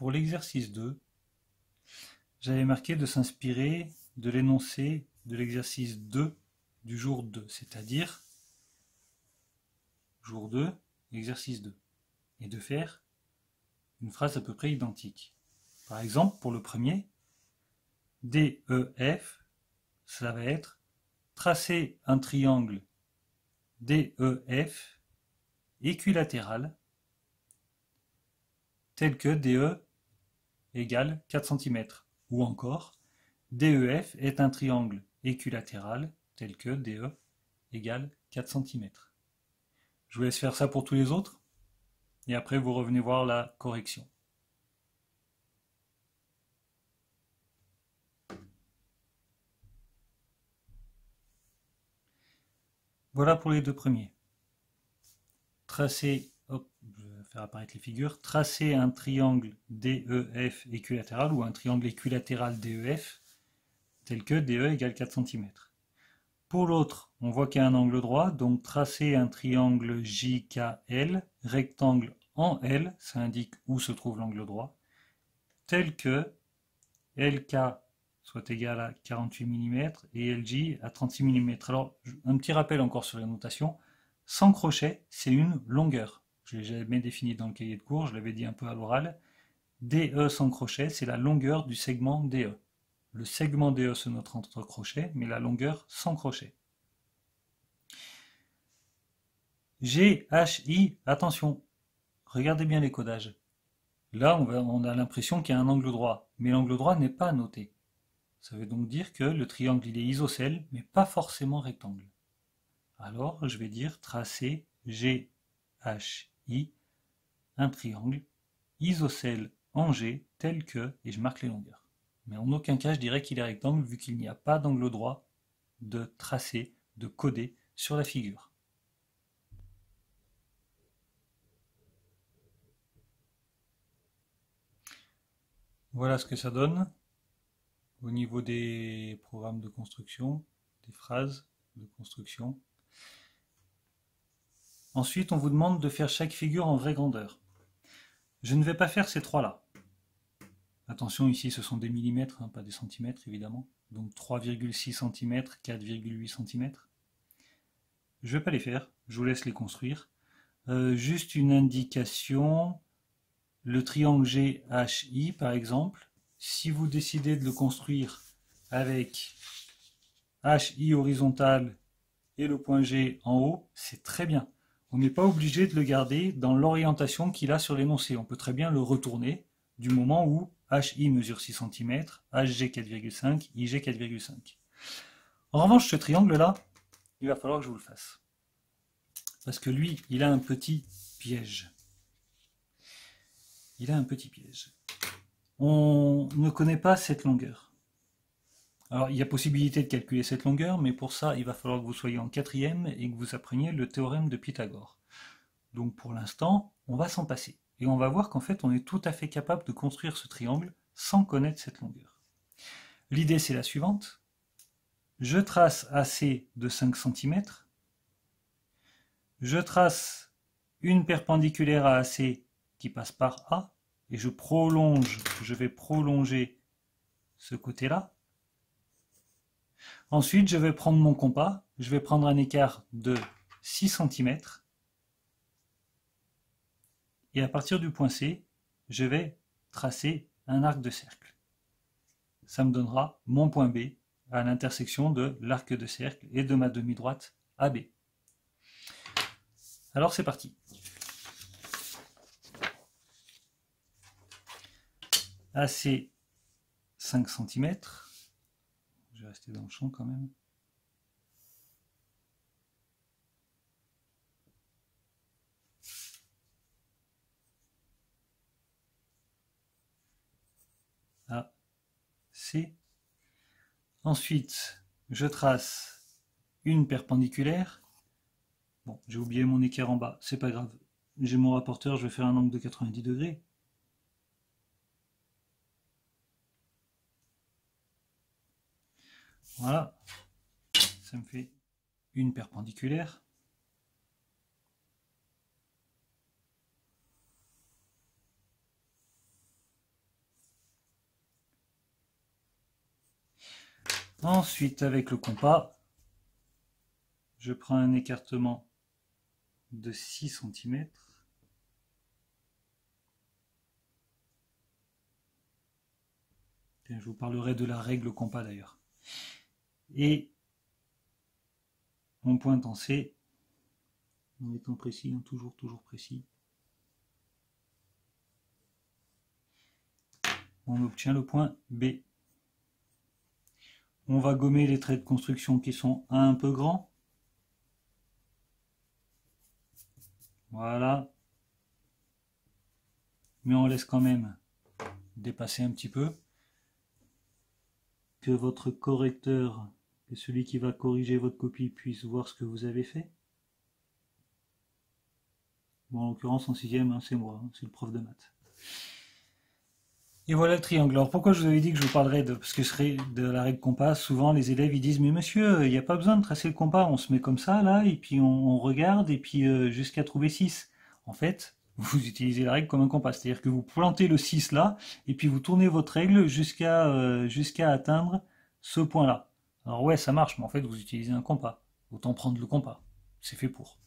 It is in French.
pour l'exercice 2, j'avais marqué de s'inspirer de l'énoncé de l'exercice 2 du jour 2, c'est-à-dire jour 2, exercice 2, et de faire une phrase à peu près identique. Par exemple, pour le premier, DEF, ça va être tracer un triangle DEF équilatéral tel que DE égale 4 cm. Ou encore, DEF est un triangle équilatéral tel que DE égale 4 cm. Je vous laisse faire ça pour tous les autres et après vous revenez voir la correction. Voilà pour les deux premiers. Tracer, hop, je vais faire apparaître les figures, tracer un triangle DEF équilatéral ou un triangle équilatéral DEF tel que DE égale 4 cm. Pour l'autre, on voit qu'il y a un angle droit, donc tracer un triangle JKL, rectangle en L, ça indique où se trouve l'angle droit, tel que LK soit égal à 48 mm et LJ à 36 mm. Alors, un petit rappel encore sur les notations, sans crochet, c'est une longueur. Je l'ai jamais défini dans le cahier de cours, je l'avais dit un peu à l'oral. DE sans crochet, c'est la longueur du segment DE. Le segment DE se note entre crochets, mais la longueur sans crochet. GHI, attention, regardez bien les codages. Là, on a l'impression qu'il y a un angle droit, mais l'angle droit n'est pas noté. Ça veut donc dire que le triangle il est isocèle, mais pas forcément rectangle. Alors, je vais dire tracer GHI, un triangle isocèle en G tel que, et je marque les longueurs. Mais en aucun cas je dirais qu'il est rectangle vu qu'il n'y a pas d'angle droit de tracé, de coder sur la figure. Voilà ce que ça donne au niveau des programmes de construction, des phrases de construction. Ensuite, on vous demande de faire chaque figure en vraie grandeur. Je ne vais pas faire ces trois-là. Attention, ici ce sont des millimètres, hein, pas des centimètres évidemment. Donc 3,6 cm, 4,8 cm. Je ne vais pas les faire, je vous laisse les construire. Juste une indication, le triangle GHI par exemple, si vous décidez de le construire avec HI horizontal et le point G en haut, c'est très bien. On n'est pas obligé de le garder dans l'orientation qu'il a sur l'énoncé. On peut très bien le retourner du moment où HI mesure 6 cm, HG 4,5, IG 4,5. En revanche, ce triangle-là, il va falloir que je vous le fasse. Parce que lui, il a un petit piège. Il a un petit piège. On ne connaît pas cette longueur. Alors, il y a possibilité de calculer cette longueur, mais pour ça, il va falloir que vous soyez en quatrième et que vous appreniez le théorème de Pythagore. Donc, pour l'instant, on va s'en passer. Et on va voir qu'en fait, on est tout à fait capable de construire ce triangle sans connaître cette longueur. L'idée, c'est la suivante. Je trace AC de 5 cm. Je trace une perpendiculaire à AC qui passe par A. Et je vais prolonger ce côté-là. Ensuite, je vais prendre mon compas, je vais prendre un écart de 6 cm. Et à partir du point C, je vais tracer un arc de cercle. Ça me donnera mon point B à l'intersection de l'arc de cercle et de ma demi-droite AB. Alors c'est parti. AC 5 cm. Je vais rester dans le champ quand même. A, C. Ensuite, je trace une perpendiculaire. Bon, j'ai oublié mon équerre en bas, c'est pas grave. J'ai mon rapporteur, je vais faire un angle de 90 degrés. Voilà, ça me fait une perpendiculaire. Ensuite, avec le compas, je prends un écartement de 6 cm. Je vous parlerai de la règle compas d'ailleurs. Et on pointe en C, en étant précis, toujours précis. On obtient le point B. On va gommer les traits de construction qui sont un peu grands. Voilà. Mais on laisse quand même dépasser un petit peu. Que votre correcteur, que celui qui va corriger votre copie puisse voir ce que vous avez fait. Bon, en l'occurrence, en 6e, c'est moi, c'est le prof de maths. Et voilà le triangle. Alors pourquoi je vous avais dit que je vous parlerais de la règle compas? Souvent les élèves ils disent mais monsieur, il n'y a pas besoin de tracer le compas, on se met comme ça là et puis on regarde et puis jusqu'à trouver 6. En fait, vous utilisez la règle comme un compas, c'est-à-dire que vous plantez le 6 là et puis vous tournez votre règle jusqu'à atteindre ce point-là. Alors ouais, ça marche, mais en fait vous utilisez un compas. Autant prendre le compas. C'est fait pour.